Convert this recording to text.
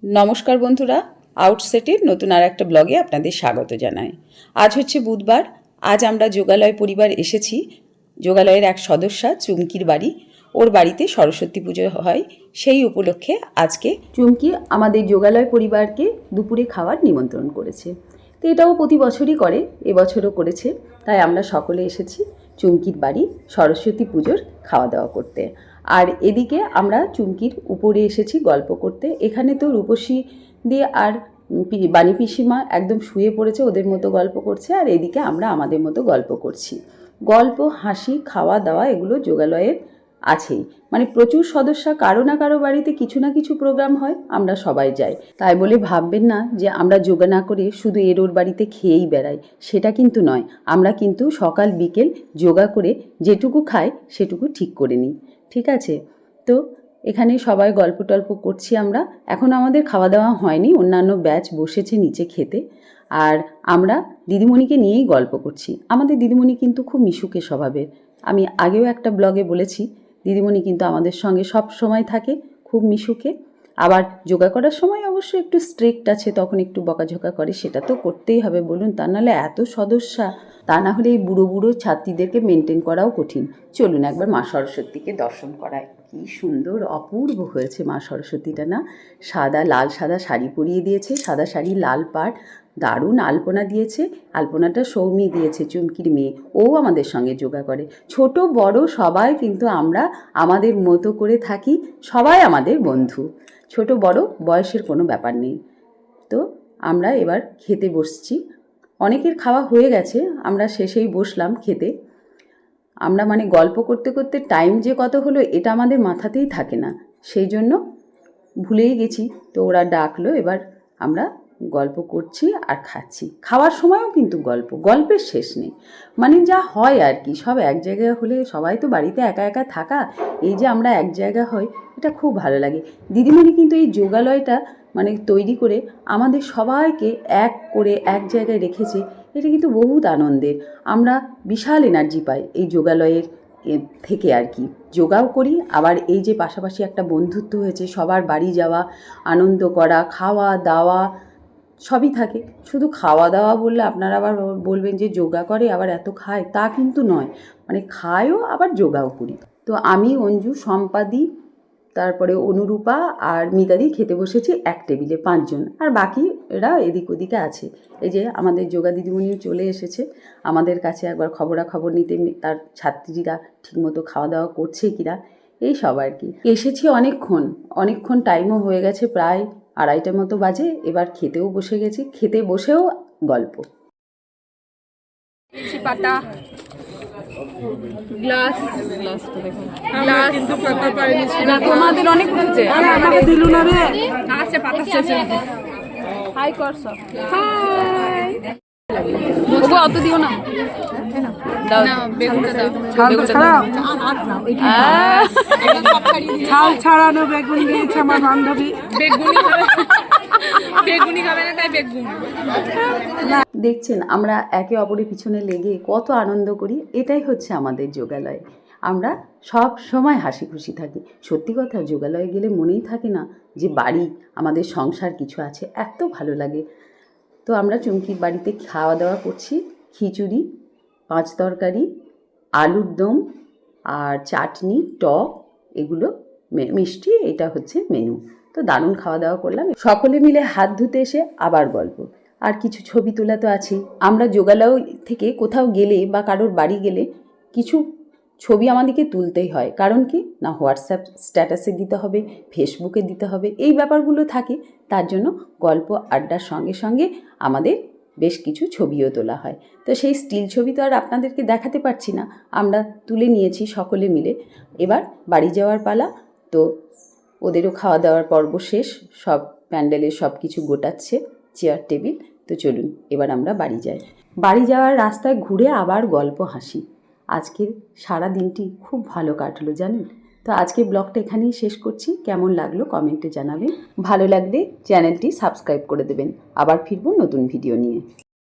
নমস্কার বন্ধুরা, আউটসেটের নতুন আর একটা ব্লগে আপনাদের স্বাগত জানাই। আজ হচ্ছে বুধবার। আজ আমরা যোগালয় পরিবার এসেছি। যোগালয়ের এক সদস্যা চুমকির বাড়ি, ওর বাড়িতে সরস্বতী পুজো হয়। সেই উপলক্ষে আজকে চুমকি আমাদের যোগালয় পরিবারকে দুপুরে খাওয়ার নিমন্ত্রণ করেছে। তো এটাও প্রতি বছরই করে, এবছরও করেছে। তাই আমরা সকলে এসেছি চুমকির বাড়ি সরস্বতী পুজোর খাওয়া দাওয়া করতে। আর এদিকে আমরা চুমকির উপরে এসেছি গল্প করতে। এখানে তো রূপসী দিয়ে আর বাণী পিসিমা একদম শুয়ে পড়েছে, ওদের মতো গল্প করছে, আর এদিকে আমরা আমাদের মতো গল্প করছি। গল্প, হাসি, খাওয়া দাওয়া এগুলো যোগালয়ের আছেই। মানে প্রচুর সদস্য, কারো না কারো বাড়িতে কিছু না কিছু প্রোগ্রাম হয়, আমরা সবাই যাই। তাই বলে ভাববেন না যে আমরা যোগা না করে শুধু এর ওর বাড়িতে খেয়েই বেড়াই, সেটা কিন্তু নয়। আমরা কিন্তু সকাল বিকেল যোগা করে যেটুকু খাই সেটুকু ঠিক করে নিই, ঠিক আছে? তো এখানে সবাই গল্প টল্প করছি আমরা। এখন আমাদের খাওয়া দাওয়া হয়নি, অন্যান্য ব্যাচ বসেছে নিচে খেতে, আর আমরা দিদিমণিকে নিয়েই গল্প করছি। আমাদের দিদিমণি কিন্তু খুব মিশুকে স্বভাবের। আমি আগেও একটা ব্লগে বলেছি, দিদিমণি কিন্তু আমাদের সঙ্গে সব সময় থাকে, খুব মিশুকে। আবার যোগা করার সময় অবশ্য একটু স্ট্রিক্ট আছে, তখন একটু বকাঝকা করে, সেটা তো করতেই হবে বলুন, তা নাহলে এত সদস্যা, তা না হলে এই বুড়ো বুড়ো ছাত্রীদেরকে মেনটেন করাও কঠিন। চলুন একবার মা সরস্বতীকে দর্শন করায়। কি সুন্দর অপূর্ব হয়েছে মা সরস্বতীটা না। সাদা, লাল সাদা শাড়ি পরিয়ে দিয়েছে, সাদা শাড়ি, লাল পাড়, দারুণ আলপনা দিয়েছে। আলপনাটা সৌমি দিয়েছে, চুমকির মেয়ে, ও আমাদের সঙ্গে যোগা করে। ছোট বড় সবাই কিন্তু আমরা আমাদের মতো করে থাকি, সবাই আমাদের বন্ধু। ছোট বড় বয়সের কোনো ব্যাপার নেই। তো আমরা এবার খেতে বসছি। অনেকের খাওয়া হয়ে গেছে, আমরা শেষেই বসলাম খেতে। আমরা মানে গল্প করতে করতে টাইম যে কত হলো এটা আমাদের মাথাতেই থাকে না, সেই জন্য ভুলেই গেছি। তো ওরা ডাকলো, এবার আমরা গল্প করছি আর খাচ্ছি। খাওয়ার সময়ও কিন্তু গল্পের শেষ নেই। মানে যা হয় আর কি, সব এক জায়গায় হলে, সবাই তো বাড়িতে একা একা থাকা, এই যে আমরা এক জায়গা হই, এটা খুব ভালো লাগে। দিদিমণি কিন্তু এই যোগালয়টা মানে তৈরি করে আমাদের সবাইকে এক করে এক জায়গায় রেখেছে। এটা কিন্তু বহুত আনন্দের। আমরা বিশাল এনার্জি পাই এই যোগালয়ের থেকে আর কি। যোগাও করি, আবার এই যে পাশাপাশি একটা বন্ধুত্ব হয়েছে, সবার বাড়ি যাওয়া, আনন্দ করা, খাওয়া দাওয়া সবই থাকে। শুধু খাওয়া দাওয়া বললে আপনারা আবার বলবেন যে যোগা করে আবার এত খায়, তা কিন্তু নয়। মানে খায়ও আবার যোগাও করি। তো আমি, অঞ্জু, সম্পাদি, তারপরে অনুরূপা আর মিতাদি খেতে বসেছি এক টেবিলে 5 জন, আর বাকি এরা এদিক ওদিকে আছে। এই যে আমাদের যোগা দিদিমণিও চলে এসেছে আমাদের কাছে একবার খবরাখবর নিতে, তার ছাত্রীরা ঠিকমতো খাওয়া দাওয়া করছে কিনা, এই সব আর কি। এসেছি অনেকক্ষণ টাইমও হয়ে গেছে, প্রায় 2:30 মতো বাজে। এবার খেতেও বসে গেছি, খেতে বসেও গল্প। পাতা, গ্লাস, তোমাদের অনেক উঠেছে, আমাদের দিলু না রে। আচ্ছা, পাতা শেষে হাই কর সব। হাই, ওগো অত দিও না, দাও না, বেগুনটা দাও, বেগুনটা ছাড়াও। ছাল ছাড়ানো বেগুন দিয়েছে আমার বান্ধবী। বেগুনি খাবে না, তাই বেগুন। দেখছেন আমরা একে অপরের পিছনে লেগে কত আনন্দ করি। এটাই হচ্ছে আমাদের যোগালয়। আমরা সব সময় হাসি খুশি থাকি। সত্যি কথা, যোগালয়ে গেলে মনেই থাকে না যে বাড়ি, আমাদের সংসার কিছু আছে, এত ভালো লাগে। তো আমরা চুমকির বাড়িতে খাওয়া দাওয়া করছি। খিচুড়ি, 5 তরকারি, আলুর দম আর চাটনি, টক, এগুলো মিষ্টি, এটা হচ্ছে মেনু। তো দারুণ খাওয়া দাওয়া করলাম। সকলে মিলে হাত ধুতে এসে আবার গল্প, আর কিছু ছবি তোলা তো আছেই। আমরা যোগালয় থেকে কোথাও গেলে বা কারোর বাড়ি গেলে কিছু ছবি আমাদেরকে তুলতেই হয়। কারণ কি না, হোয়াটসঅ্যাপ স্ট্যাটাসে দিতে হবে, ফেসবুকে দিতে হবে, এই ব্যাপারগুলো থাকে। তার জন্য গল্প আড্ডার সঙ্গে সঙ্গে আমাদের বেশ কিছু ছবিও তোলা হয়। তো সেই স্টিল ছবি তো আর আপনাদেরকে দেখাতে পারছি না, আমরা তুলে নিয়েছি সকলে মিলে। এবার বাড়ি যাওয়ার পালা। তো ওদেরও খাওয়া দাওয়ার পর্ব শেষ, সব প্যান্ডেলের সব কিছু গোটাচ্ছে, চেয়ার টেবিল। তো চলুন এবার আমরা বাড়ি যাই। বাড়ি যাওয়ার রাস্তায় ঘুরে আবার গল্প, হাসি। আজকের সারা দিনটি খুব ভালো কাটলো জানেন। তো আজকে ব্লগটা এখানেই শেষ করছি। কেমন লাগলো কমেন্টে জানাবেন। ভালো লাগলে চ্যানেলটি সাবস্ক্রাইব করে দেবেন। আবার ফিরবো নতুন ভিডিও নিয়ে।